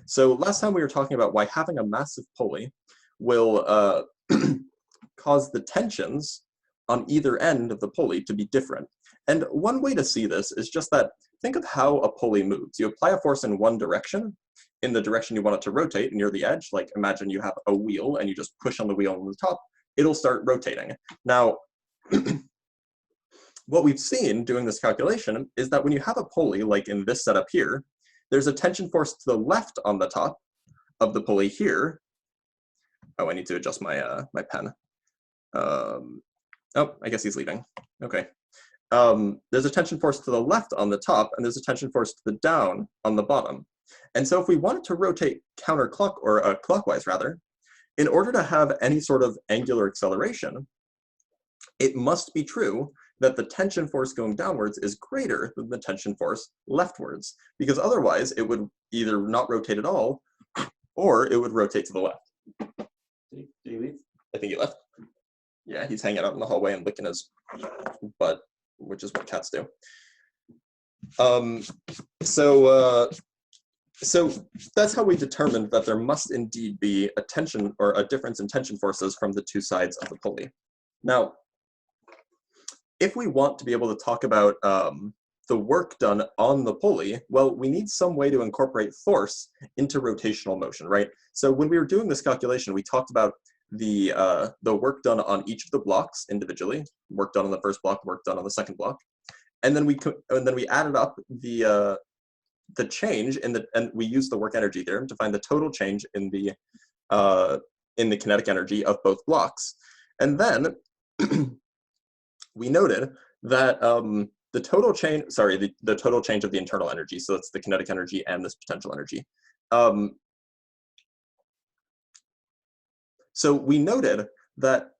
So last time we were talking about why having a massive pulley will cause the tensions on either end of the pulley to be different. And one way to see this is just that, think of how a pulley moves. You apply a force in one direction, in the direction you want it to rotate near the edge. Like imagine you have a wheel and you just push on the wheel on the top, it'll start rotating. Now, what we've seen doing this calculation is that when you have a pulley, like in this setup here, there's a tension force to the left on the top of the pulley here. Oh, I need to adjust my my pen. Oh, I guess he's leaving. Okay. There's a tension force to the left on the top, and there's a tension force to the down on the bottom. And so if we wanted to rotate counterclock, or clockwise rather, in order to have any sort of angular acceleration, it must be true that the tension force going downwards is greater than the tension force leftwards, because otherwise it would either not rotate at all, or it would rotate to the left. Did he leave? I think he left. Yeah, he's hanging out in the hallway and licking his butt, which is what cats do. So that's how we determined that there must indeed be a tension or a difference in tension forces from the two sides of the pulley. Now, if we want to be able to talk about the work done on the pulley, well, we need some way to incorporate force into rotational motion, right? So when we were doing this calculation, we talked about the work done on each of the blocks individually, work done on the first block, work done on the second block, and then we added up the change in the, and we used the work energy theorem to find the total change in the kinetic energy of both blocks, and then we noted that the total change, the total change of the internal energy, so it's the kinetic energy and this potential energy. So we noted that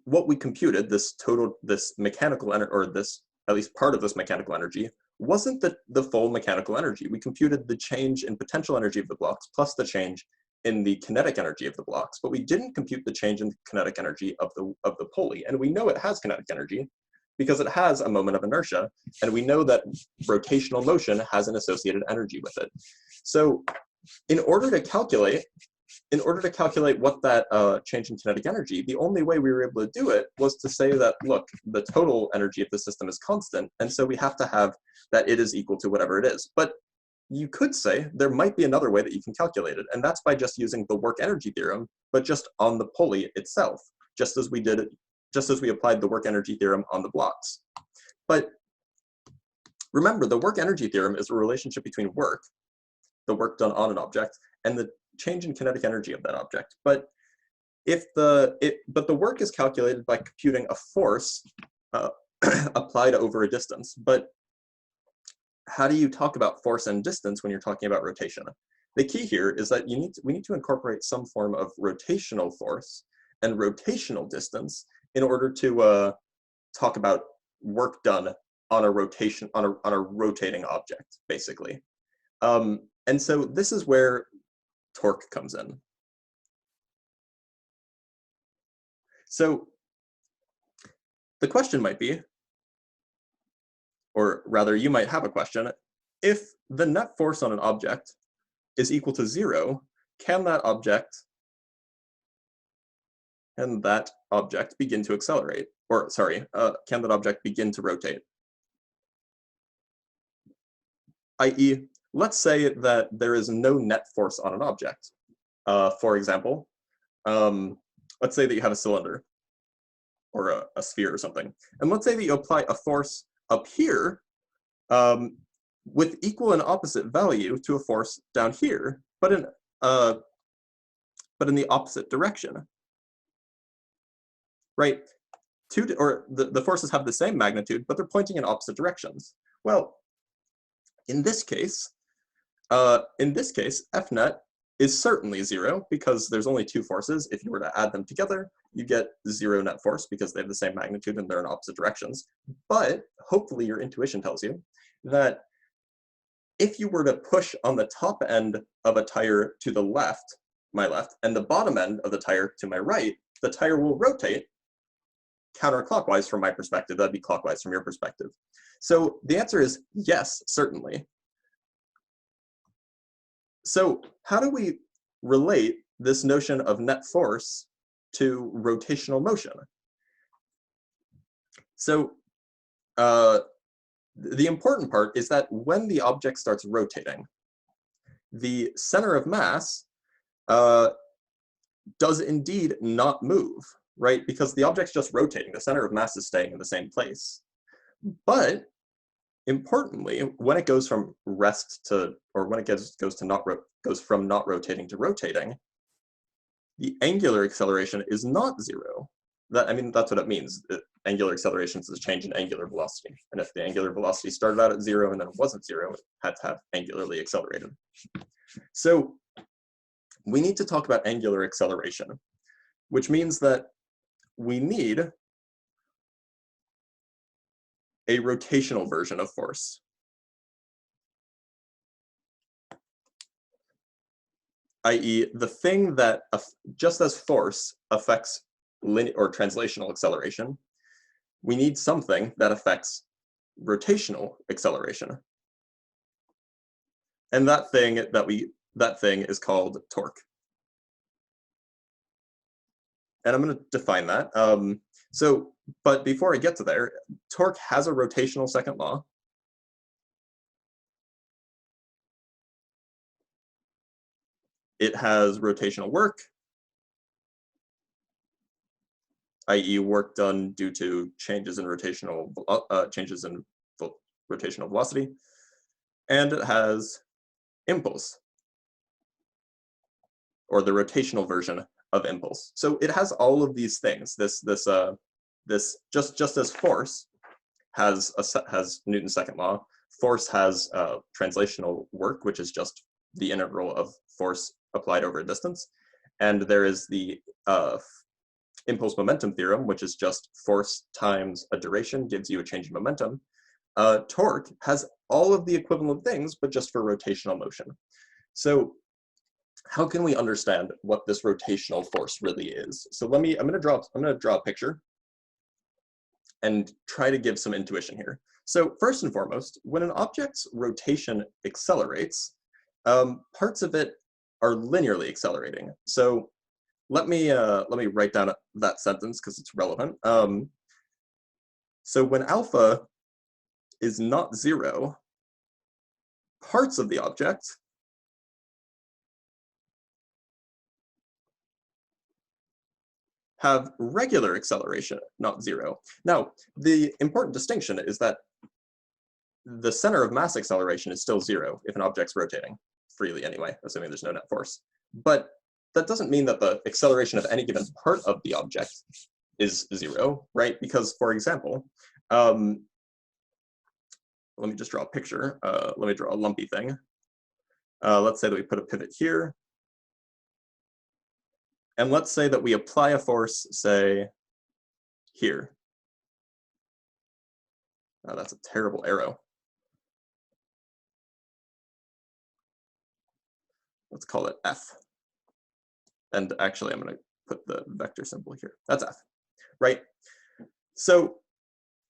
what we computed, this mechanical energy, or this, at least part of this mechanical energy, wasn't the full mechanical energy. We computed the change in potential energy of the blocks plus the change in the kinetic energy of the blocks, but we didn't compute the change in the kinetic energy of the pulley. And we know it has kinetic energy because it has a moment of inertia, and we know that rotational motion has an associated energy with it. So in order to calculate what that change in kinetic energy, the only way we were able to do it was to say that, look, the total energy of the system is constant, and so we have to have that it is equal to whatever it is. But you could say there might be another way that you can calculate it, and that's by just using the work energy theorem, but just on the pulley itself, just as we applied the work energy theorem on the blocks. But remember, the work energy theorem is a relationship between work, the work done on an object, and the change in kinetic energy of that object. But the work is calculated by computing a force applied over a distance. But how do you talk about force and distance when you're talking about rotation? The key here is that we need to incorporate some form of rotational force and rotational distance in order to talk about work done on a rotating object, basically. And so this is where torque comes in. So the question might be, or rather you might have a question, if the net force on an object is equal to 0, can that object begin to accelerate? Or sorry, can that object begin to rotate? i.e., let's say that there is no net force on an object. For example, let's say that you have a cylinder or a sphere or something. And let's say that you apply a force up here with equal and opposite value to a force down here, but in the opposite direction, right? The forces have the same magnitude, but they're pointing in opposite directions. Well, in this case, F net is certainly 0 because there's only two forces. If you were to add them together, you get 0 net force because they have the same magnitude and they're in opposite directions. But hopefully your intuition tells you that if you were to push on the top end of a tire to the left, my left, and the bottom end of the tire to my right, the tire will rotate counterclockwise from my perspective. That'd be clockwise from your perspective. So the answer is yes, certainly. So how do we relate this notion of net force to rotational motion? So the important part is that when the object starts rotating, the center of mass does indeed not move, right? Because the object's just rotating. The center of mass is staying in the same place. But importantly, when it goes from rest to, or when it goes from not rotating to rotating, the angular acceleration is not zero. I mean, that's what it means. Angular acceleration is a change in angular velocity. And if the angular velocity started out at zero and then it wasn't zero, it had to have angularly accelerated. So we need to talk about angular acceleration, which means that we need a rotational version of force. I.e., the thing that, just as force affects linear or translational acceleration, we need something that affects rotational acceleration. And that thing is called torque. And I'm going to define that. But before I get to there, torque has a rotational second law. It has rotational work, i.e. work done due to changes in rotational velocity, and it has impulse, or the rotational version of impulse. So it has all of these things. This just as force has Newton's second law, force has translational work, which is just the integral of force applied over a distance, and there is the impulse momentum theorem, which is just force times a duration gives you a change in momentum. Torque has all of the equivalent things, but just for rotational motion. So how can we understand what this rotational force really is? So I'm going to draw a picture and try to give some intuition here. So first and foremost, when an object's rotation accelerates, parts of it are linearly accelerating. So let me write down that sentence because it's relevant. So when alpha is not zero, parts of the object have regular acceleration, not zero. Now, the important distinction is that the center of mass acceleration is still zero if an object's rotating, freely anyway, assuming there's no net force. But that doesn't mean that the acceleration of any given part of the object is zero, right? Because, for example, let me just draw a picture. Let me draw a lumpy thing. Let's say that we put a pivot here. And let's say that we apply a force, say, here. Oh, that's a terrible arrow. Let's call it F. And actually, I'm going to put the vector symbol here. That's F, right? So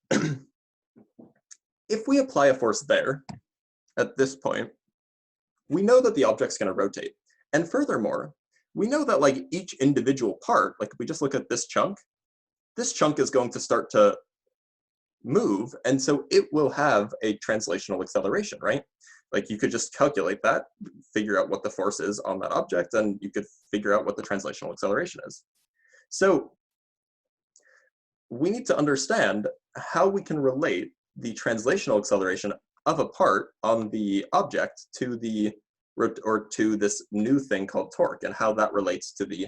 if we apply a force there, at this point, we know that the object's going to rotate. And furthermore, we know that like each individual part, like if we just look at this chunk is going to start to move, and so it will have a translational acceleration, right? Like you could just calculate that, figure out what the force is on that object, and you could figure out what the translational acceleration is. So we need to understand how we can relate the translational acceleration of a part on the object to the or to this new thing called torque, and how that relates to the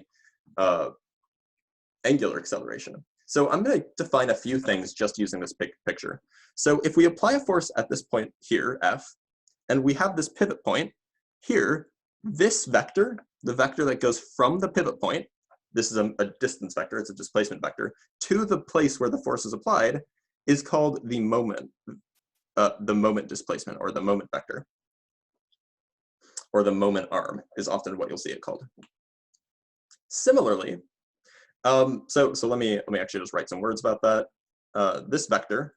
angular acceleration. So I'm going to define a few things just using this picture. So if we apply a force at this point here, F, and we have this pivot point here, this vector, the vector that goes from the pivot point, this is a distance vector, it's a displacement vector, to the place where the force is applied, is called the moment displacement, or the moment vector, or the moment arm is often what you'll see it called. Similarly, so let me actually just write some words about that. This vector,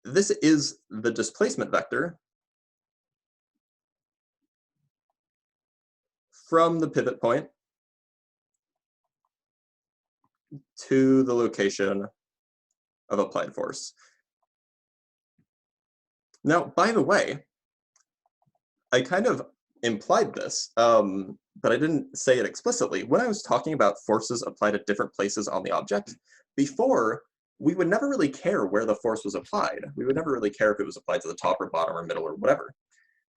this is the displacement vector from the pivot point to the location of applied force. Now, by the way, I kind of implied this, but I didn't say it explicitly. When I was talking about forces applied at different places on the object, before, we would never really care where the force was applied. We would never really care if it was applied to the top or bottom or middle or whatever.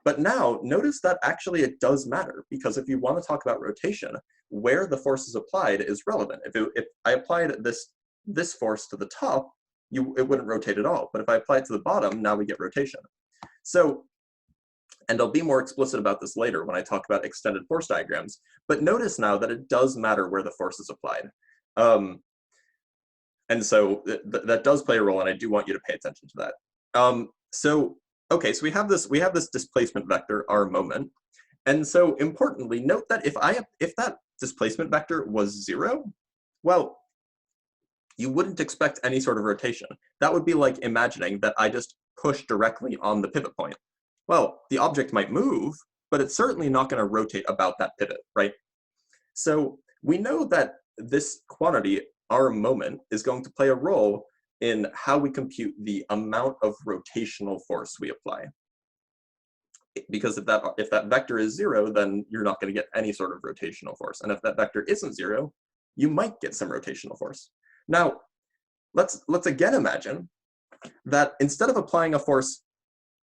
But now, notice that actually it does matter, because if you want to talk about rotation, where the force is applied is relevant. If I applied this force to the top, it wouldn't rotate at all. But if I apply it to the bottom, now we get rotation. So, and I'll be more explicit about this later when I talk about extended force diagrams, but notice now that it does matter where the force is applied. And so that does play a role, and I do want you to pay attention to that. Okay, so we have this displacement vector, r moment, and so importantly, note that if that displacement vector was 0, well, you wouldn't expect any sort of rotation. That would be like imagining that I just push directly on the pivot point. Well, the object might move, but it's certainly not going to rotate about that pivot, right? So we know that this quantity, r moment, is going to play a role in how we compute the amount of rotational force we apply. Because if that vector is 0, then you're not going to get any sort of rotational force. And if that vector isn't 0, you might get some rotational force. Now, let's again imagine that instead of applying a force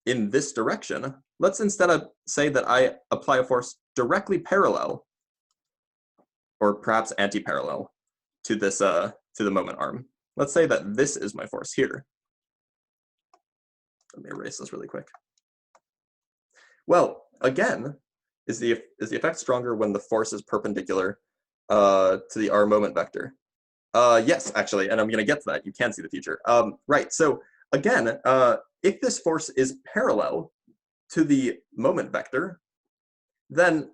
in this direction, let's instead say that I apply a force directly parallel, or perhaps anti-parallel, to this to the moment arm. Let's say that this is my force here. Let me erase this really quick. Well, again, is the effect stronger when the force is perpendicular to the r moment vector? Yes, actually, and I'm going to get to that. You can see the future. Right, so again, if this force is parallel to the moment vector, then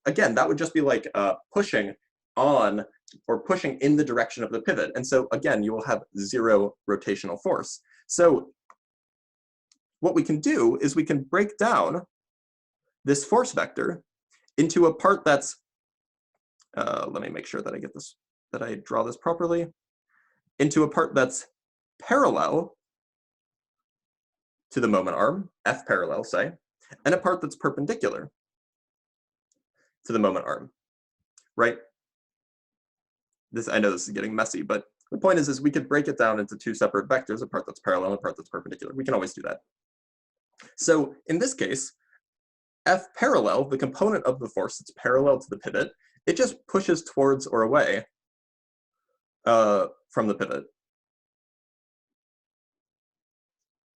again, that would just be like pushing on or pushing in the direction of the pivot. And so again, you will have 0 rotational force. So what we can do is we can break down this force vector into a part that's, let me make sure that I get this, that I draw this properly, into a part that's parallel to the moment arm, F parallel, say, and a part that's perpendicular to the moment arm, right? I know this is getting messy, but the point is we could break it down into 2 separate vectors, a part that's parallel and a part that's perpendicular. We can always do that. So in this case, F parallel, the component of the force that's parallel to the pivot, it just pushes towards or away from the pivot.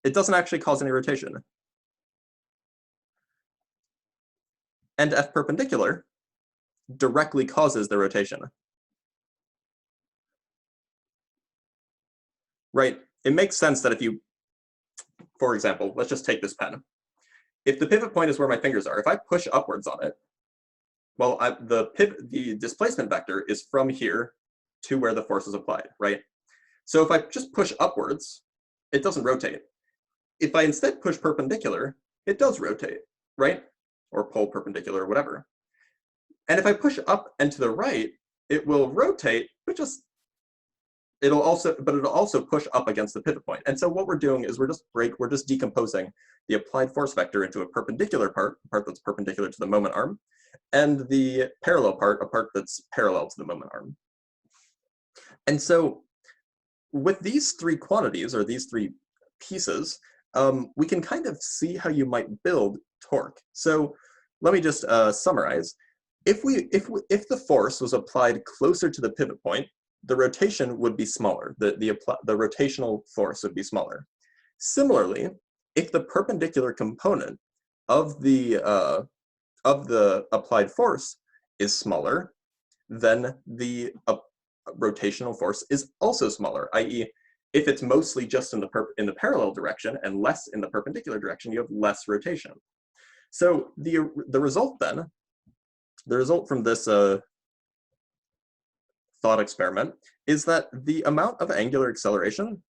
It doesn't actually cause any rotation. And F perpendicular directly causes the rotation. Right? It makes sense that if you, for example, let's just take this pen. If the pivot point is where my fingers are, if I push upwards on it, well, the displacement vector is from here to where the force is applied, right? So if I just push upwards, it doesn't rotate. If I instead push perpendicular, it does rotate, right? Or pull perpendicular or whatever. And if I push up and to the right, it will rotate, but it'll also push up against the pivot point. And so what we're doing is we're just decomposing the applied force vector into a perpendicular part, a part that's perpendicular to the moment arm, and the parallel part, a part that's parallel to the moment arm. And so with these 3 quantities, or these 3 pieces, we can kind of see how you might build torque. So let me just summarize. If the force was applied closer to the pivot point, the rotation would be smaller. The rotational force would be smaller. Similarly, if the perpendicular component of the applied force is smaller, then the rotational force is also smaller, i.e., if it's mostly just in the parallel direction and less in the perpendicular direction, you have less rotation. So the result then, the result from this thought experiment is that the amount of angular acceleration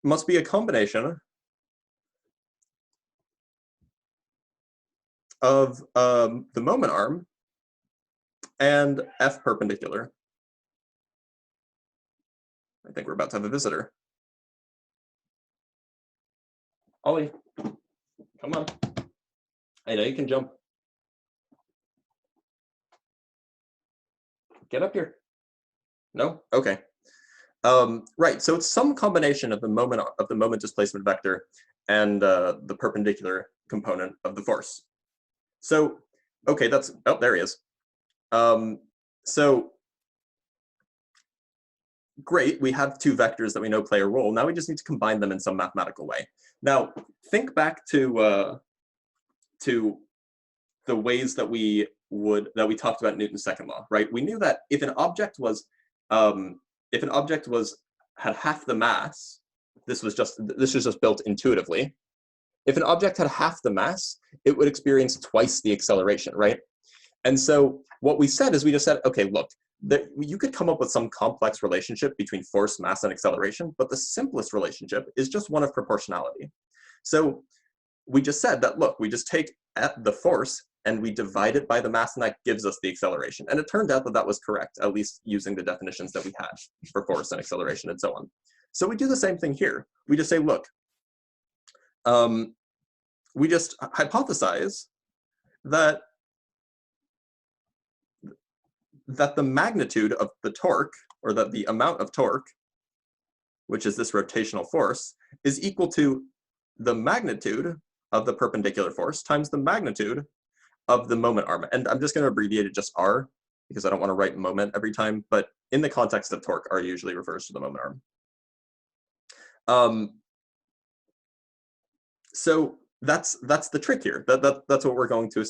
must be a combination of the moment arm and F perpendicular. I think we're about to have a visitor. Ollie, come on. I know you can jump. Get up here. No? Okay. Right, so it's some combination of the moment displacement vector and the perpendicular component of the force. So, okay, that's, oh, there he is. So, great, we have two vectors that we know play a role. Now we just need to combine them in some mathematical way. Now, think back to the ways that we talked about Newton's second law, right? We knew that if an object had half the mass, this was just built intuitively. If an object had half the mass, it would experience twice the acceleration, right? And so what we said is we just said, okay, look, you could come up with some complex relationship between force, mass, and acceleration, but the simplest relationship is just one of proportionality. So we just said that, look, we just take the force and we divide it by the mass, and that gives us the acceleration. And it turned out that that was correct, at least using the definitions that we had for force and acceleration and so on. So we do the same thing here. We just say, look, we just hypothesize that the magnitude of the torque, or that the amount of torque, which is this rotational force, is equal to the magnitude of the perpendicular force times the magnitude of the moment arm. And I'm just going to abbreviate it just R, because I don't want to write moment every time, but in the context of torque, R usually refers to the moment arm. So that's the trick here. That's what we're going to,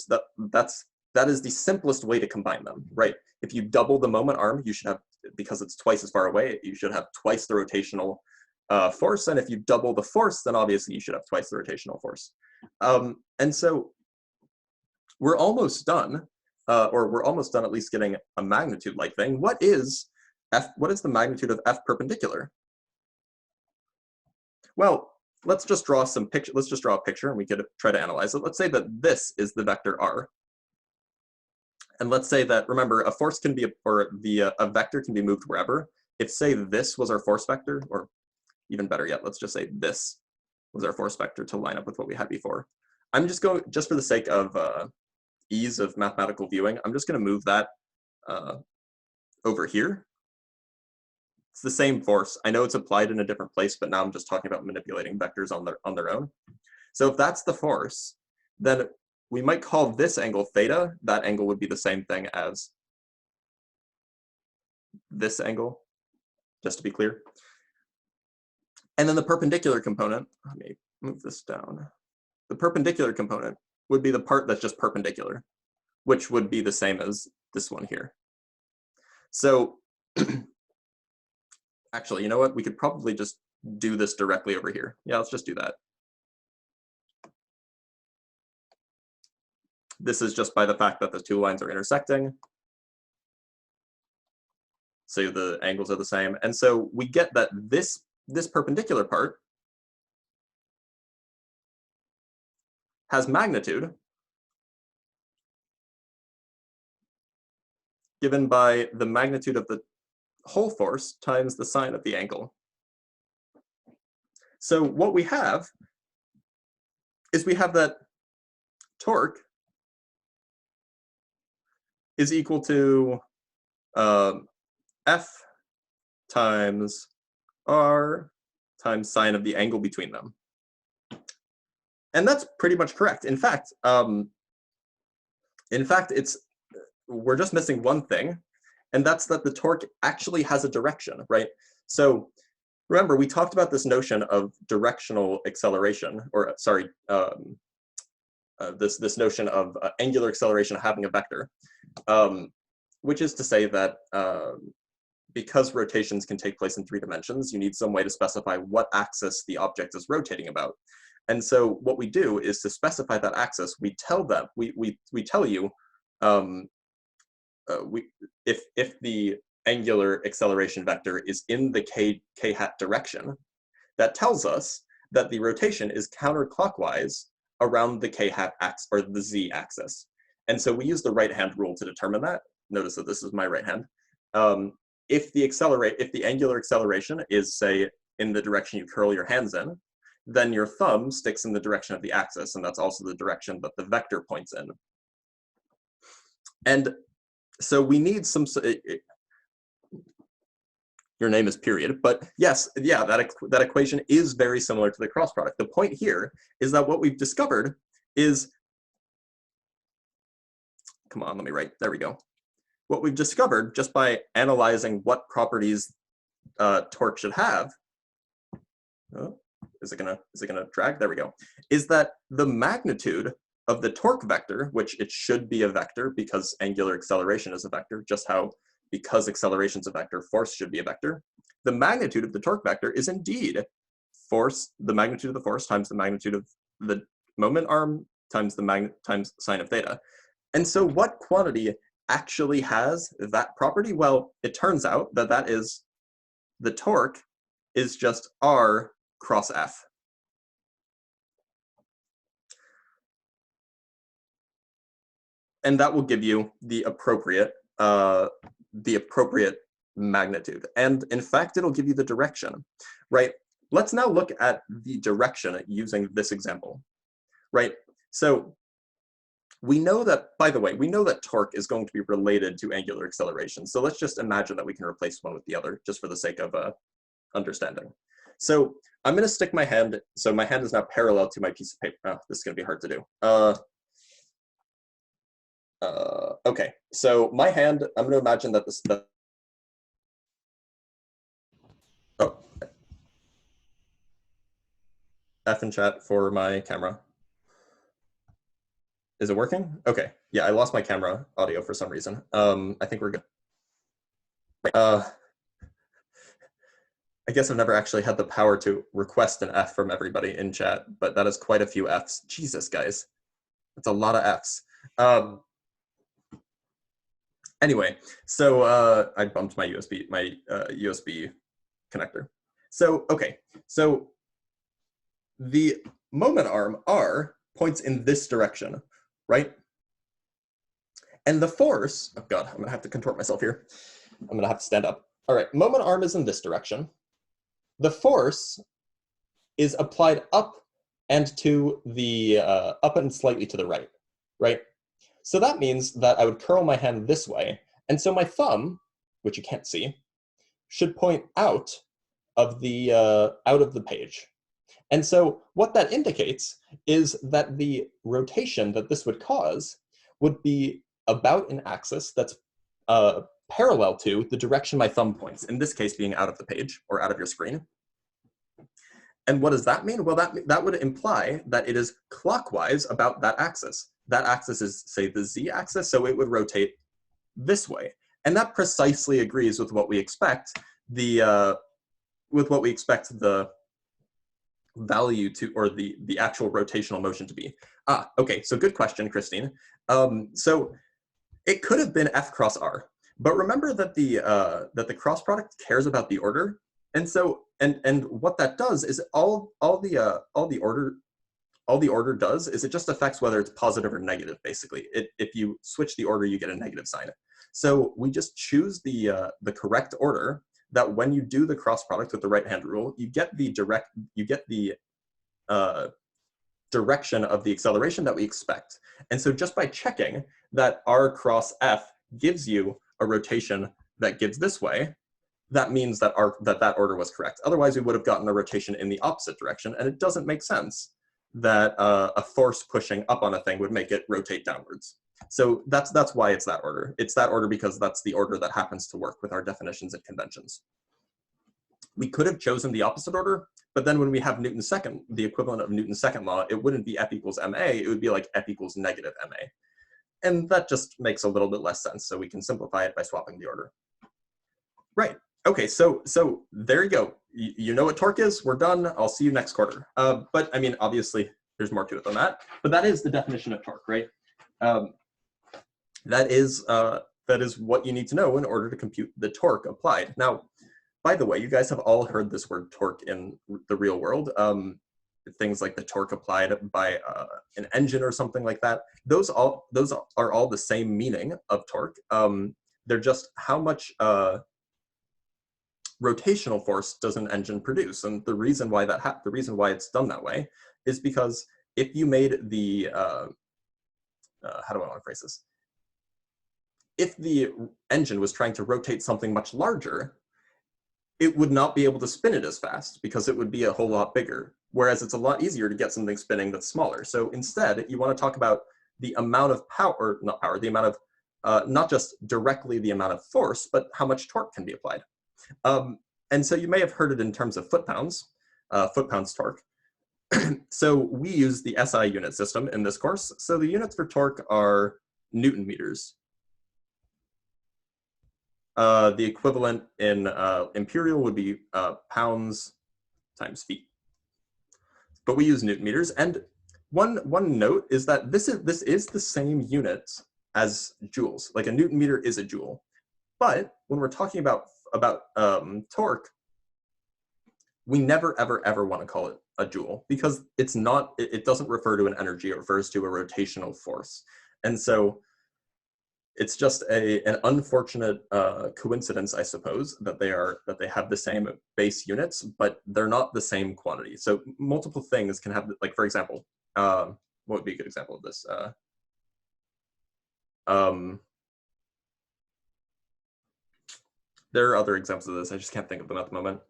that is the simplest way to combine them, right? If you double the moment arm, you should have, because it's twice as far away, you should have twice the rotational force. And if you double the force, then obviously you should have twice the rotational force. And so we're almost done, or we're almost done at least getting a magnitude-like thing. What is the magnitude of F perpendicular? Well, let's just draw some picture. Let's just draw a picture, and we could try to analyze it. Let's say that this is the vector R, and let's say that, remember, a force can be, a vector can be moved wherever. If, say, this was our force vector, or even better yet, let's just say this was our force vector to line up with what we had before. I'm just going, just for the sake of ease of mathematical viewing, I'm just going to move that over here. It's the same force. I know it's applied in a different place, but now I'm just talking about manipulating vectors on their own. So if that's the force, then we might call this angle theta. That angle would be the same thing as this angle, just to be clear. And then the perpendicular component, let me move this down. The perpendicular component would be the part that's just perpendicular, which would be the same as this one here. So actually, you know what? We could probably just do this directly over here. Yeah, let's just do that. This is just by the fact that the two lines are intersecting. So the angles are the same. And so we get that this perpendicular part has magnitude given by the magnitude of the whole force times the sine of the angle. So what we have is we have that torque is equal to F times R times sine of the angle between them. And that's pretty much correct. In fact, we're just missing one thing, and that's that the torque actually has a direction, right? So remember, we talked about this notion of directional acceleration, or sorry, this notion of angular acceleration having a vector, which is to say that because rotations can take place in 3 dimensions, you need some way to specify what axis the object is rotating about. And so what we do is, to specify that axis, we tell you if the angular acceleration vector is in the k hat direction, that tells us that the rotation is counterclockwise around the k-hat axis, or the z-axis. And so we use the right-hand rule to determine that. Notice that this is my right hand. If the angular acceleration is, say, in the direction you curl your hands in, then your thumb sticks in the direction of the axis, and that's also the direction that the vector points in. And so we need some, your name is period, but yes, yeah, that equation is very similar to the cross product. The point here is that what we've discovered is, come on, let me write, there we go. What we've discovered just by analyzing what properties torque should have, is it gonna drag? There we go. Is that the magnitude of the torque vector, which it should be a vector because angular acceleration is a vector, just how because acceleration is a vector, force should be a vector. The magnitude of the torque vector is indeed force, the magnitude of the force times the magnitude of the moment arm times the times sine of theta. And so what quantity actually has that property? Well, it turns out that that is, the torque is just R cross F. And that will give you the appropriate magnitude. And in fact, it'll give you the direction, right? Let's now look at the direction using this example, right? So we know that, by the way, we know that torque is going to be related to angular acceleration. So let's just imagine that we can replace one with the other, just for the sake of understanding. So I'm going to stick my hand, so my hand is now parallel to my piece of paper. Oh, this is going to be hard to do. Okay, so my hand, I'm going to imagine that this, oh, F in chat for my camera. Is it working? Okay, yeah, I lost my camera audio for some reason. I think we're good. I guess I've never actually had the power to request an F from everybody in chat, but that is quite a few Fs. Jesus, guys, that's a lot of Fs. Anyway, so I bumped my USB connector. So, okay, so the moment arm R points in this direction, right? And the force, oh God, I'm gonna have to contort myself here. I'm gonna have to stand up. All right, moment arm is in this direction. The force is applied up and to the, up and slightly to the right, right? So that means that I would curl my hand this way, and so my thumb, which you can't see, should point out of the page. And so what that indicates is that the rotation that this would cause would be about an axis that's parallel to the direction my thumb points, in this case being out of the page or out of your screen. And what does that mean? Well, that would imply that it is clockwise about that axis. That axis is, say, the z-axis, so it would rotate this way. And that precisely agrees with what we expect the value to, or the actual rotational motion to be. Ah, okay, so good question, Christine. So it could have been F cross R, but remember that the cross product cares about the order. And so, and what that does is all the order does is it just affects whether it's positive or negative, basically. If you switch the order, you get a negative sign. So we just choose the correct order, that when you do the cross product with the right-hand rule, you get the direction of the acceleration that we expect. And so just by checking that R cross F gives you a rotation that gives this way, that means that that order was correct. Otherwise, we would have gotten a rotation in the opposite direction, and it doesn't make sense that a force pushing up on a thing would make it rotate downwards. So that's why it's that order. It's that order because that's the order that happens to work with our definitions and conventions. We could have chosen the opposite order, but then when we have Newton's second, the equivalent of Newton's second law, it wouldn't be F equals ma, it would be like F equals negative ma. And that just makes a little bit less sense, so we can simplify it by swapping the order. Right. Okay, so there you go. You know what torque is. We're done. I'll see you next quarter. But I mean, obviously, there's more to it than that. But that is the definition of torque, right? That is what you need to know in order to compute the torque applied. Now, by the way, you guys have all heard this word torque in the real world. things like the torque applied by an engine or something like that. Those are all the same meaning of torque. They're just how much rotational force does an engine produce, and the reason why the reason why it's done that way is because if you made the how do I want to phrase this? If the engine was trying to rotate something much larger, it would not be able to spin it as fast because it would be a whole lot bigger. Whereas it's a lot easier to get something spinning that's smaller. So instead, you want to talk about the amount of power, or not power, the amount of, not just directly the amount of force, but how much torque can be applied. And so you may have heard it in terms of foot-pounds torque. So we use the SI unit system in this course. So the units for torque are Newton meters. The equivalent in imperial would be pounds times feet. But we use Newton meters. And one note is that this is the same unit as joules. Like a Newton meter is a joule. But when we're talking about torque, we never, ever want to call it a joule because it's not, it doesn't refer to an energy, it refers to a rotational force. And so it's just an unfortunate coincidence, I suppose, that they have the same base units, but they're not the same quantity. So multiple things can have, like, for example, what would be a good example of this? There are other examples of this. I just can't think of them at the moment.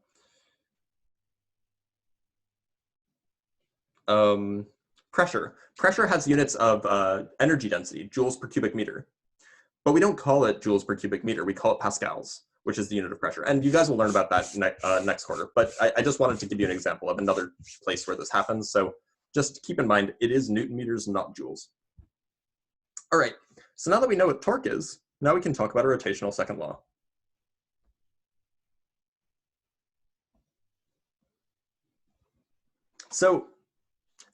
Pressure. Pressure has units of energy density, joules per cubic meter. But we don't call it joules per cubic meter. We call it pascals, which is the unit of pressure. And you guys will learn about that next quarter. But I just wanted to give you an example of another place where this happens. So just keep in mind, it is Newton meters, not joules. All right, so now that we know what torque is, now we can talk about a rotational second law. So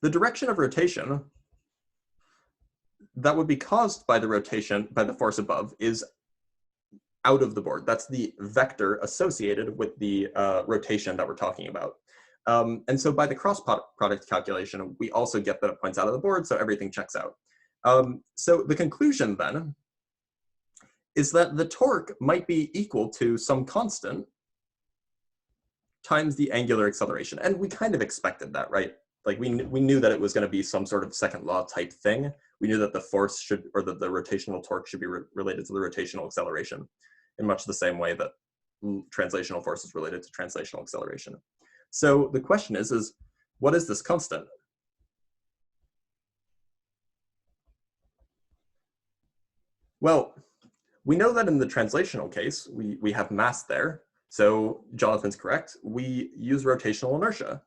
the direction of rotation that would be caused by the rotation, by the force above, is out of the board. That's the vector associated with the rotation that we're talking about. And so by the cross product calculation, we also get that it points out of the board, so everything checks out. So the conclusion then is that the torque might be equal to some constant times the angular acceleration. And we kind of expected that, right? Like we knew that it was going to be some sort of second law type thing. We knew that the force should, or that the rotational torque should be related to the rotational acceleration in much the same way that translational force is related to translational acceleration. So the question is what is this constant? Well, we know that in the translational case, we have mass there. So Jonathan's correct. We use rotational inertia.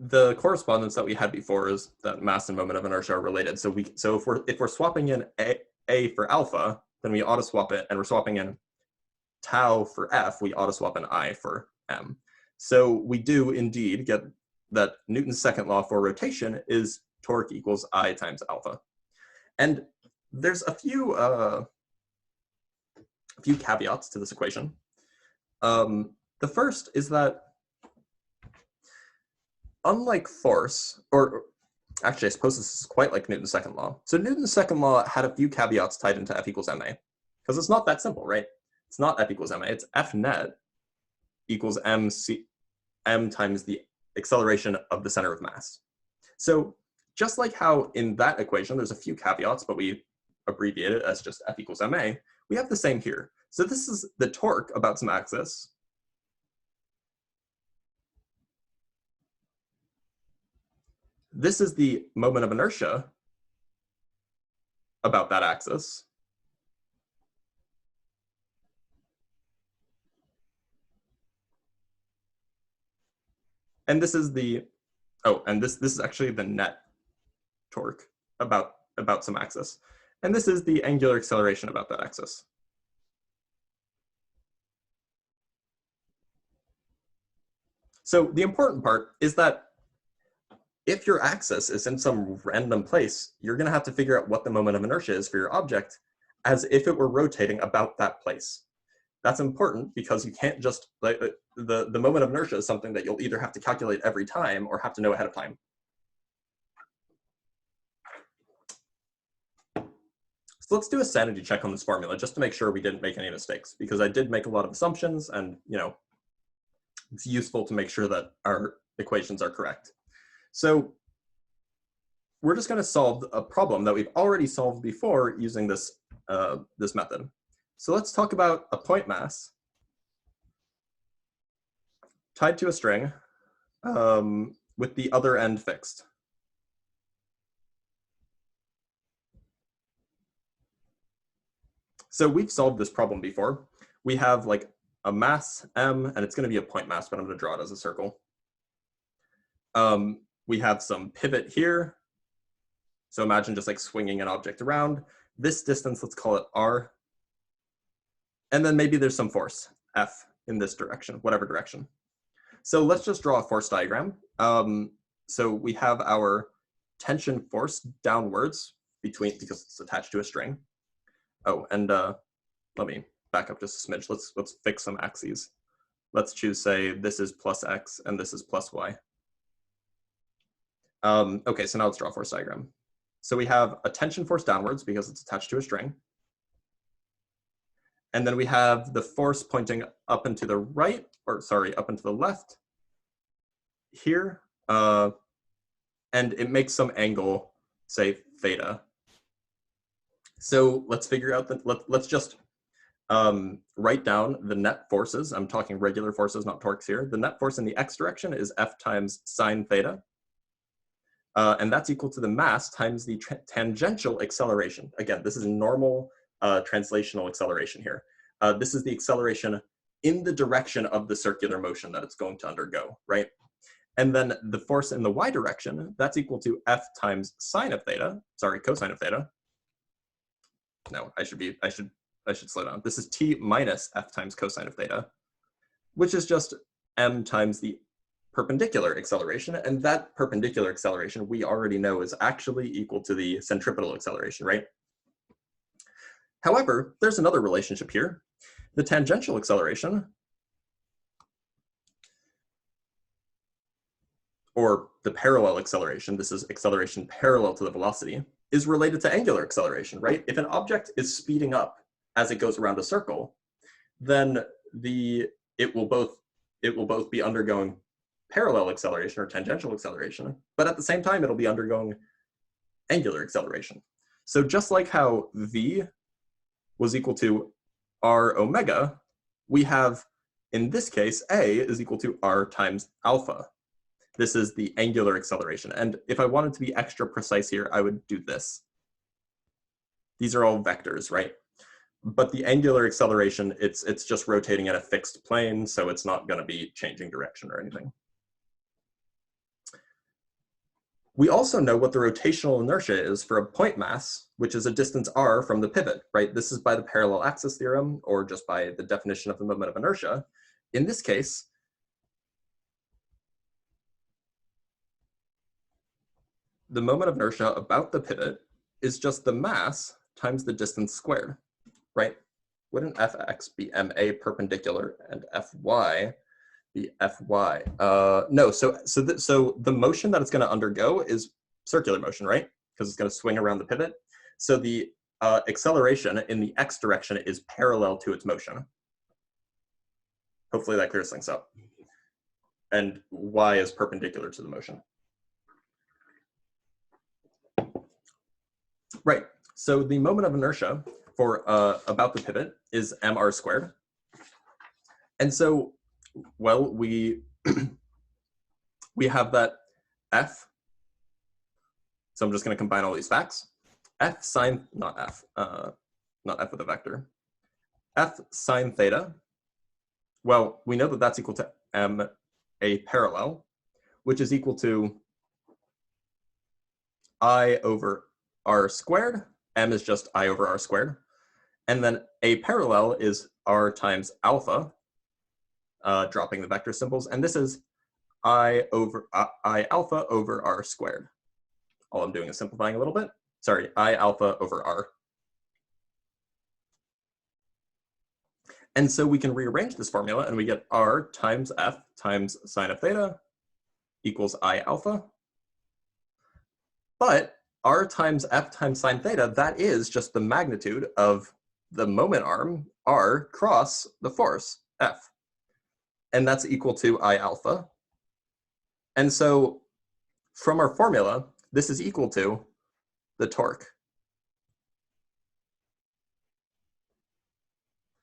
The correspondence that we had before is that mass and moment of inertia are related. So if we're swapping in a for alpha, then we auto swap it, and we're swapping in tau for f, we auto swap in I for m. So we do indeed get that Newton's second law for rotation is torque equals I times alpha. And there's a few caveats to this equation. The first is that unlike force, or actually I suppose this is quite like Newton's second law. So Newton's second law had a few caveats tied into F equals ma, because it's not that simple, right? It's not F equals ma, it's F net equals m times the acceleration of the center of mass. So just like how in that equation, there's a few caveats, but we abbreviate it as just F equals ma, we have the same here. So this is the torque about some axis. This is the moment of inertia about that axis. And this is the, and this is actually the net torque about some axis. And this is the angular acceleration about that axis. So the important part is that if your axis is in some random place, you're going to have to figure out what the moment of inertia is for your object as if it were rotating about that place. That's important because you can't just, like, the moment of inertia is something that you'll either have to calculate every time or have to know ahead of time. So let's do a sanity check on this formula just to make sure we didn't make any mistakes, because I did make a lot of assumptions, and it's useful to make sure that our equations are correct. So we're just going to solve a problem that we've already solved before using this, this method. So let's talk about a point mass tied to a string with the other end fixed. So we've solved this problem before. We have like a mass m, and it's going to be a point mass, but I'm going to draw it as a circle. We have some pivot here. So imagine just like swinging an object around. This distance, let's call it r. And then maybe there's some force, F, in this direction, whatever direction. So let's just draw a force diagram. So we have our tension force downwards because it's attached to a string. Oh, and let me back up just a smidge. Let's fix some axes. Let's choose, say, this is plus x and this is plus y. Okay, so now let's draw a force diagram. So we have a tension force downwards because it's attached to a string. And then we have the force pointing up and to the right, or sorry, up and to the left here. And it makes some angle, say theta. So let's figure out that, let's just write down the net forces. I'm talking regular forces, not torques here. The net force in the x direction is F times sine theta. And that's equal to the mass times the tangential acceleration. Again, this is normal translational acceleration here. This is the acceleration in the direction of the circular motion that it's going to undergo, right? And then the force in the y direction, that's equal to F times sine of theta, sorry, cosine of theta. No, I should slow down. This is t minus F times cosine of theta, which is just m times the perpendicular acceleration, and that perpendicular acceleration we already know is actually equal to the centripetal acceleration, right? However, there's another relationship here. The tangential acceleration, or the parallel acceleration, this is acceleration parallel to the velocity, is related to angular acceleration, right? If an object is speeding up as it goes around a circle, then it will both be undergoing parallel acceleration or tangential acceleration, but at the same time, it'll be undergoing angular acceleration. So just like how v was equal to r omega, we have, in this case, a is equal to r times alpha. This is the angular acceleration. And if I wanted to be extra precise here, I would do this. These are all vectors, right? But the angular acceleration, it's just rotating in a fixed plane, so it's not going to be changing direction or anything. We also know what the rotational inertia is for a point mass, which is a distance r from the pivot, right? This is by the parallel axis theorem, or just by the definition of the moment of inertia. In this case, the moment of inertia about the pivot is just the mass times the distance squared, right? Wouldn't fx be ma perpendicular and fy be fy? No, so the motion that it's going to undergo is circular motion, right? Because it's going to swing around the pivot. So the acceleration in the x direction is parallel to its motion. Hopefully that clears things up. And y is perpendicular to the motion. Right, so the moment of inertia for about the pivot is mr squared. And so, well, we have that f. So I'm just going to combine all these facts. F sine, not f with a vector. F sine theta. Well, we know that that's equal to m a parallel, which is equal to I over r squared. M is just I over r squared. And then a parallel is r times alpha, dropping the vector symbols. And this is I alpha over r squared. All I'm doing is simplifying a little bit. Sorry, I alpha over r. And so we can rearrange this formula and we get r times f times sine of theta equals I alpha. But r times f times sine theta, that is just the magnitude of the moment arm, r, cross the force, F. And that's equal to I alpha. And so from our formula, this is equal to the torque.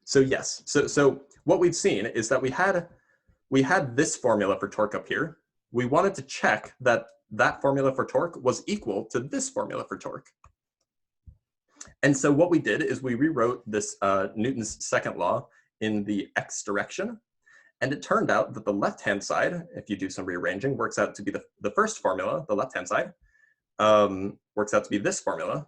So yes, so what we've seen is that we had this formula for torque up here. We wanted to check that that formula for torque was equal to this formula for torque. And so what we did is we rewrote this Newton's second law in the x direction. And it turned out that the left-hand side, if you do some rearranging, works out to be the first formula, the left-hand side, works out to be this formula,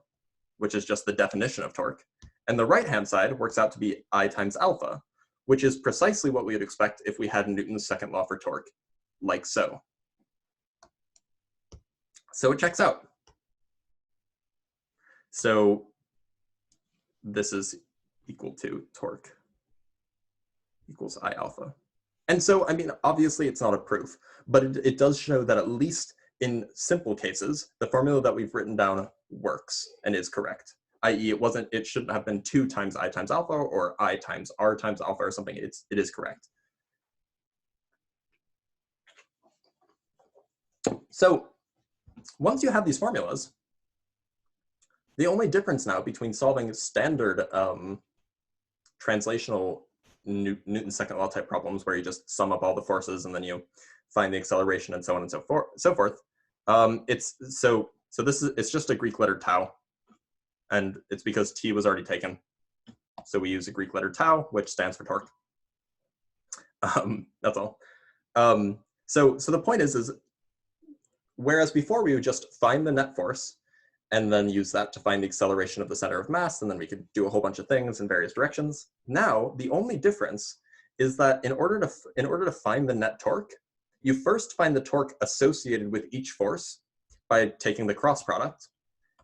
which is just the definition of torque. And the right-hand side works out to be I times alpha, which is precisely what we would expect if we had Newton's second law for torque, like so. So it checks out. So this is equal to torque equals I alpha. And so, I mean, obviously it's not a proof, but it does show that at least in simple cases, the formula that we've written down works and is correct. I.e., it shouldn't have been 2 times I times alpha or I times R times alpha or something. It is correct. So once you have these formulas, the only difference now between solving standard translational Newton's second law type problems where you just sum up all the forces and then you find the acceleration and so on and so forth. It's just a Greek letter tau, and it's because t was already taken. So we use a Greek letter tau, which stands for torque. That's all. So the point is whereas before we would just find the net force and then use that to find the acceleration of the center of mass, and then we could do a whole bunch of things in various directions. Now, the only difference is that in order to find the net torque, you first find the torque associated with each force by taking the cross product,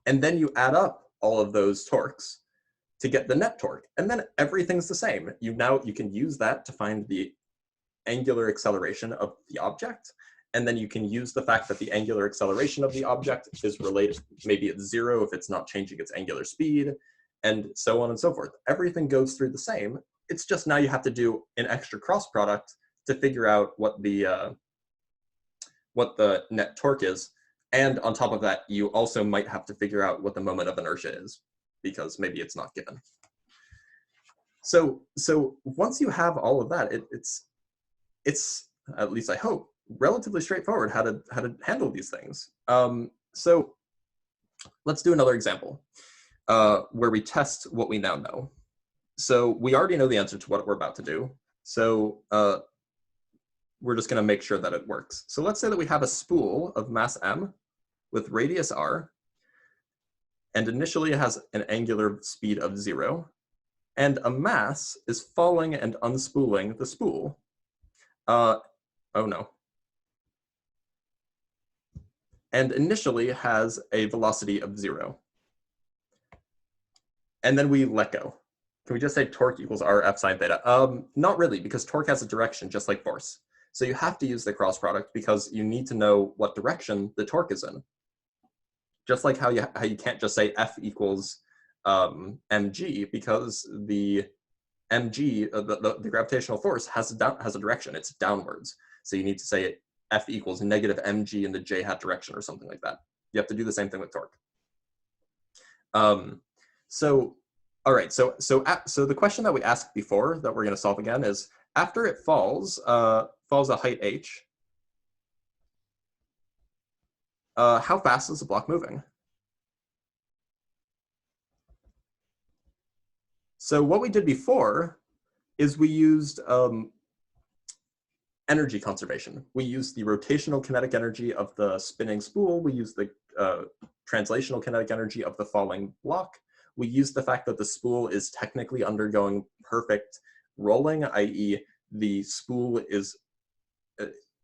and then you add up all of those torques to get the net torque, and then everything's the same. You can use that to find the angular acceleration of the object, and then you can use the fact that the angular acceleration of the object is related, maybe it's 0 if it's not changing its angular speed, and so on and so forth. Everything goes through the same. It's just now you have to do an extra cross product to figure out what the net torque is. And on top of that, you also might have to figure out what the moment of inertia is, because maybe it's not given. So once you have all of that, it's at least I hope, relatively straightforward how to handle these things. So let's do another example where we test what we now know. So we already know the answer to what we're about to do. So we're just going to make sure that it works. So let's say that we have a spool of mass m with radius r, and initially it has an angular speed of 0, and a mass is falling and unspooling the spool. Oh no. And initially has a velocity of 0. And then we let go. Can we just say torque equals r f sine theta? Not really, because torque has a direction just like force. So you have to use the cross product because you need to know what direction the torque is in. Just like how you can't just say F equals mg, because the mg, the gravitational force has a direction. It's downwards. So you need to say F equals negative mg in the j hat direction or something like that. You have to do the same thing with torque. All right. So the question that we asked before that we're going to solve again is, after it falls a height h, how fast is the block moving? So what we did before is we used energy conservation. We used the rotational kinetic energy of the spinning spool. We used the translational kinetic energy of the falling block. We used the fact that the spool is technically undergoing perfect rolling, i.e. the spool is,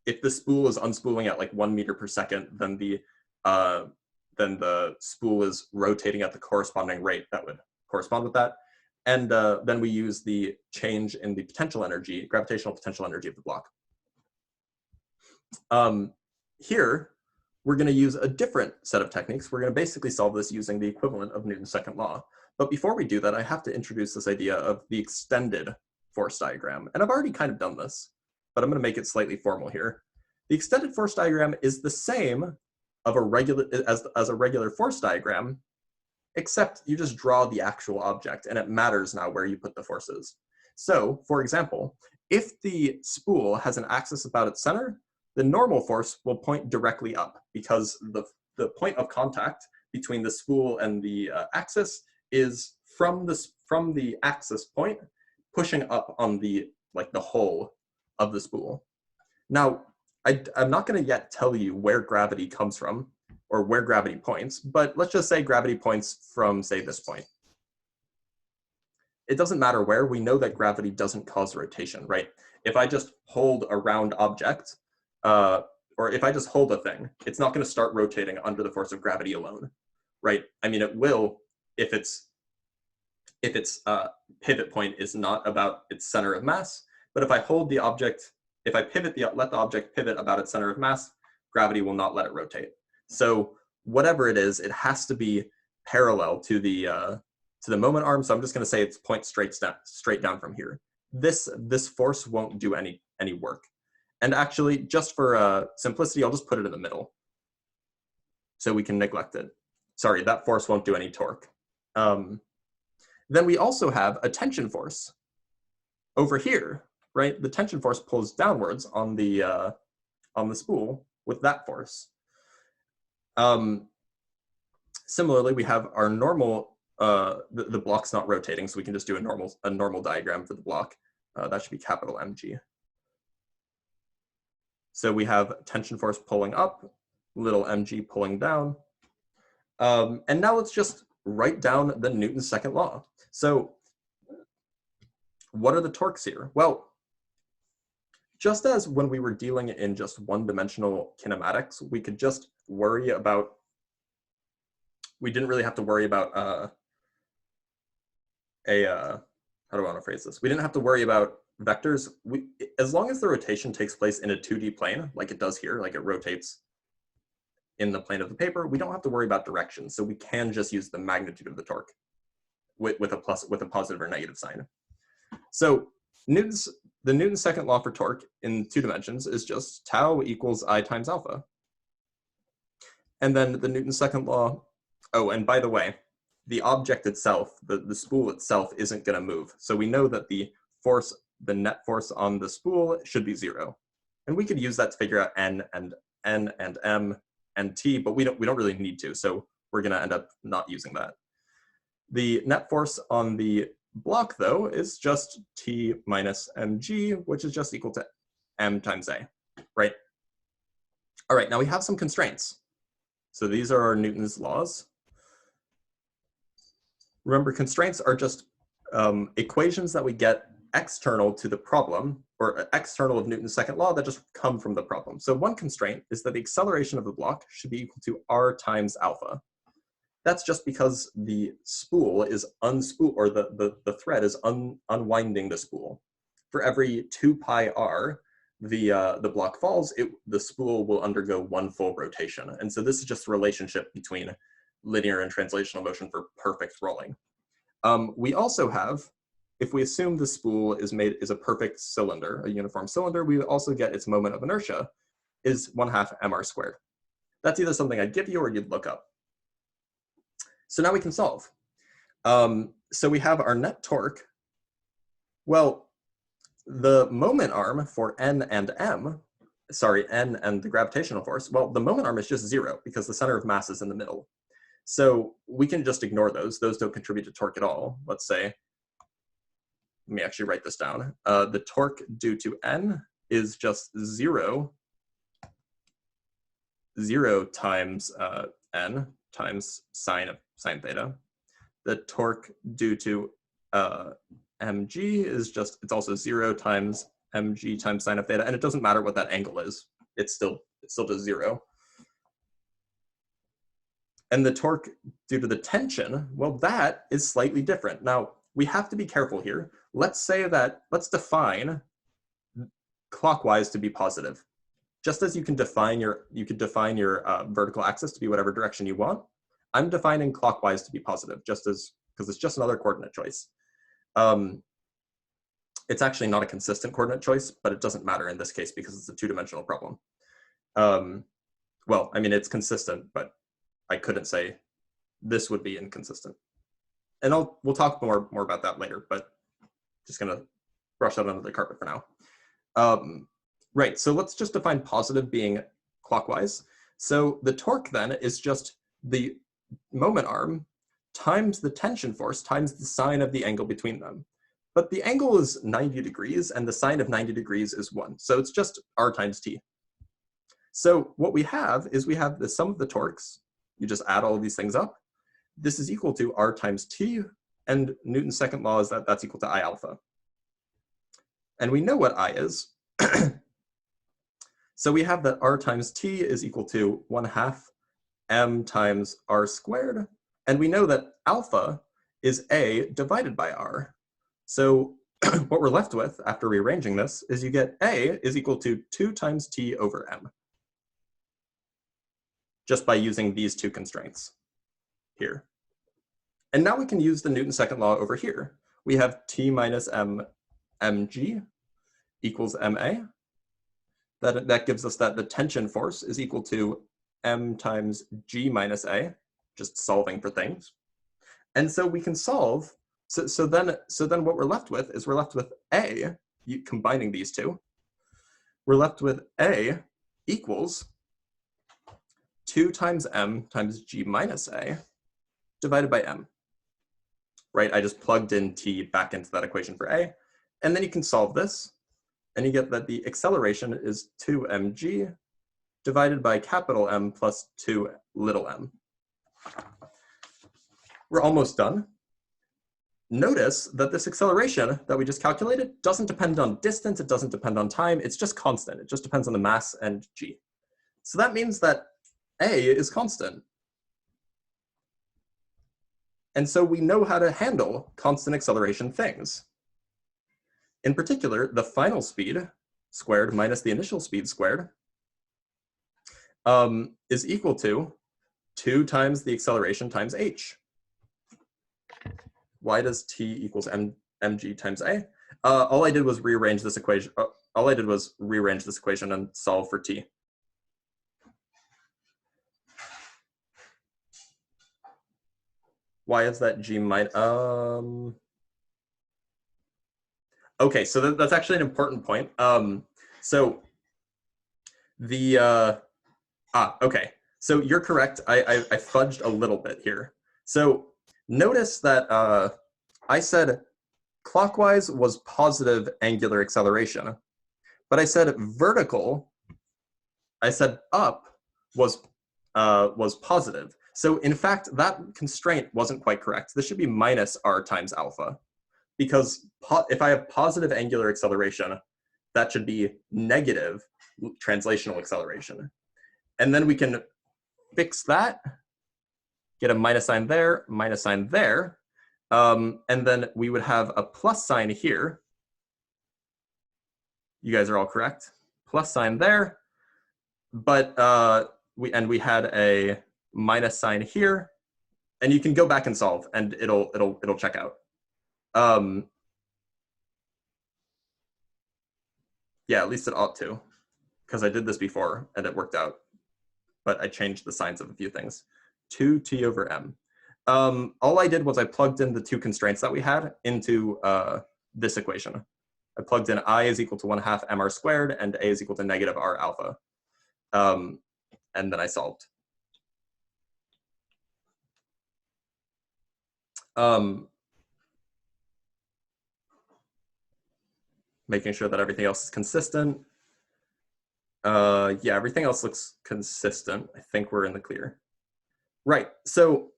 if the spool is unspooling at like 1 meter per second, then the spool is rotating at the corresponding rate that would correspond with that. And then we use the change in the potential energy, gravitational potential energy of the block. Here, we're going to use a different set of techniques. We're going to basically solve this using the equivalent of Newton's second law. But before we do that, I have to introduce this idea of the extended force diagram. And I've already kind of done this, but I'm going to make it slightly formal here. The extended force diagram is the same of a regular, as a regular force diagram, except you just draw the actual object, and it matters now where you put the forces. So, for example, if the spool has an axis about its center, the normal force will point directly up, because the point of contact between the spool and the axis is from the axis point pushing up on the whole of the spool. Now, I'm not going to yet tell you where gravity comes from or where gravity points, but let's just say gravity points from, say, this point. It doesn't matter where. We know that gravity doesn't cause rotation, right? If I just hold a round object, or if I just hold a thing, it's not going to start rotating under the force of gravity alone, right? I mean, it will if its pivot point is not about its center of mass. But if I hold the object, if I let the object pivot about its center of mass, gravity will not let it rotate. So whatever it is, it has to be parallel to the moment arm. So I'm just going to say it's point straight down from here. This force won't do any work. And actually, just for simplicity, I'll just put it in the middle, so we can neglect it. Sorry, that force won't do any torque. Then we also have a tension force over here, right? The tension force pulls downwards on the spool with that force. Similarly, we have our normal, the block's not rotating, so we can just do a normal diagram for the block. That should be capital mg. So we have tension force pulling up, little mg pulling down. And now let's just write down the Newton's second law. So what are the torques here? Well, just as when we were dealing in just one-dimensional kinematics, we could just worry about, we didn't really have to worry about how do I want to phrase this? We didn't have to worry about vectors. As long as the rotation takes place in a 2D plane, like it does here, like it rotates in the plane of the paper, we don't have to worry about direction. So we can just use the magnitude of the torque with a positive or negative sign. So the Newton's second law for torque in 2 dimensions is just tau equals I times alpha. And then the Newton's second law, oh, and by the way, the object itself, the spool itself isn't going to move. So we know that the net force on the spool should be 0. And we could use that to figure out n and m and t, but we don't really need to. So we're going to end up not using that. The net force on the block, though, is just T minus mg, which is just equal to m times a, right? All right, now we have some constraints. So these are our Newton's laws. Remember, constraints are just equations that we get external to the problem, or external of Newton's second law that just come from the problem. So one constraint is that the acceleration of the block should be equal to r times alpha. That's just because the spool is or the thread is unwinding the spool. For every 2 pi r, the block falls, the spool will undergo 1 full rotation. And so this is just a relationship between linear and translational motion for perfect rolling. We also have, if we assume the spool is a perfect cylinder, a uniform cylinder, we also get its moment of inertia is 1/2 mr squared. That's either something I'd give you or you'd look up. So now we can solve. So we have our net torque. Well, the moment arm for n and the gravitational force, well, the moment arm is just 0 because the center of mass is in the middle. So we can just ignore those. Those don't contribute to torque at all. Let's say, let me actually write this down. The torque due to n is just 0 times n times sine theta. The torque due to mg is just, it's also 0 times mg times sine of theta, and it doesn't matter what that angle is. It's still just 0. And the torque due to the tension, well, that is slightly different. Now, we have to be careful here. Let's define clockwise to be positive. Just as you can define your vertical axis to be whatever direction you want, I'm defining clockwise to be positive, because it's just another coordinate choice. It's actually not a consistent coordinate choice, but it doesn't matter in this case because it's a two-dimensional problem. Well, I mean, it's consistent, but I couldn't say this would be inconsistent. And we'll talk more about that later, but just gonna brush that under the carpet for now. Right, so let's just define positive being clockwise. So the torque then is just the moment arm times the tension force times the sine of the angle between them. But the angle is 90 degrees and the sine of 90 degrees is 1. So it's just r times t. So what we have is we have the sum of the torques. You just add all of these things up. This is equal to r times t, and Newton's second law is that that's equal to I alpha. And we know what I is. So we have that r times t is equal to 1/2 m times r squared. And we know that alpha is a divided by r. So what we're left with after rearranging this is you get a is equal to 2 times t over m, just by using these two constraints here. And now we can use the Newton's second law over here. We have t minus m mg equals ma. That gives us that the tension force is equal to m times g minus a, just solving for things. And so we can solve, so then what we're left with is a, combining these two, we're left with a equals 2 times m times g minus a divided by m. Right, I just plugged in t back into that equation for a, and then you can solve this, and you get that the acceleration is 2 mg divided by capital M plus 2 little m. We're almost done. Notice that this acceleration that we just calculated doesn't depend on distance, it doesn't depend on time, it's just constant. It just depends on the mass and g. So that means that a is constant. And so we know how to handle constant acceleration things. In particular, the final speed squared minus the initial speed squared is equal to 2 times the acceleration times h. Why does t equals mg times a? All I did was rearrange this equation. And solve for t. Why is that g minus? Okay, so that's actually an important point. So the okay. So you're correct. I fudged a little bit here. So notice that I said clockwise was positive angular acceleration, but I said vertical. I said up was positive. So in fact, that constraint wasn't quite correct. This should be minus r times alpha, because if I have positive angular acceleration, that should be negative translational acceleration. And then we can fix that, get a minus sign there, and then we would have a plus sign here. You guys are all correct. Plus sign there, but we had a minus sign here, and you can go back and solve, and it'll check out. Yeah, at least it ought to, because I did this before and it worked out, but I changed the signs of a few things. 2t over m. All I did was I plugged in the two constraints that we had into this equation. I plugged in I is equal to 1/2 mr squared and a is equal to negative r alpha. And then I solved. Making sure that everything else is consistent. Yeah, everything else looks consistent. I think we're in the clear. Right, so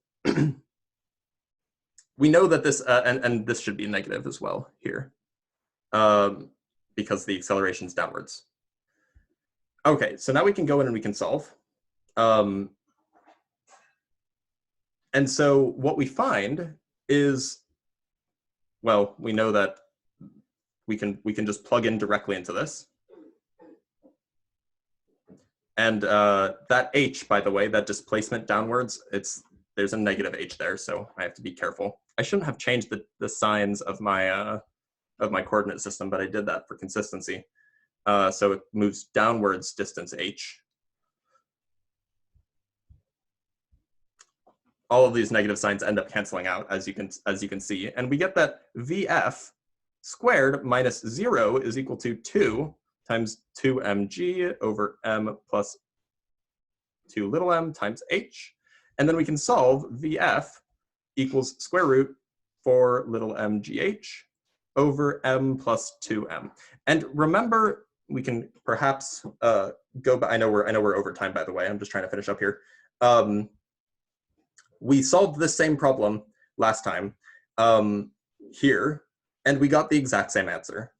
we know that this, and this should be negative as well here, because the acceleration's downwards. Okay, so now we can go in and we can solve. And so what we find is well, we know that we can just plug in directly into this. And that h, by the way, that displacement downwards, there's a negative h there, so I have to be careful. I shouldn't have changed the signs of my coordinate system, but I did that for consistency. So it moves downwards distance h. All of these negative signs end up canceling out, as you can see, and we get that vf squared minus 0 is equal to 2 times 2mg over m plus 2 little m times h. And then we can solve vf equals square root 4 little mgh over m plus 2m. And remember, we can perhaps go back. I know we're over time, by the way. I'm just trying to finish up here. We solved this same problem last time here, and we got the exact same answer.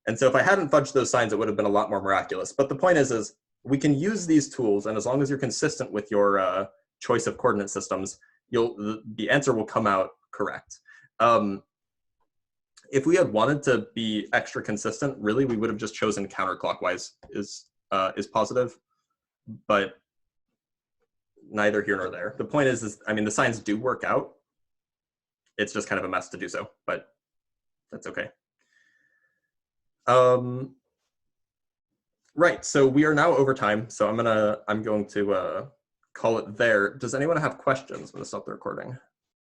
And so if I hadn't fudged those signs, it would have been a lot more miraculous. But the point is we can use these tools, and as long as you're consistent with your choice of coordinate systems, the answer will come out correct. If we had wanted to be extra consistent, really, we would have just chosen counterclockwise is positive, but neither here nor there. The point is, I mean, the signs do work out. It's just kind of a mess to do so, but that's okay. Right, so we are now over time, so I'm going to call it there. Does anyone have questions? I'm going to stop the recording.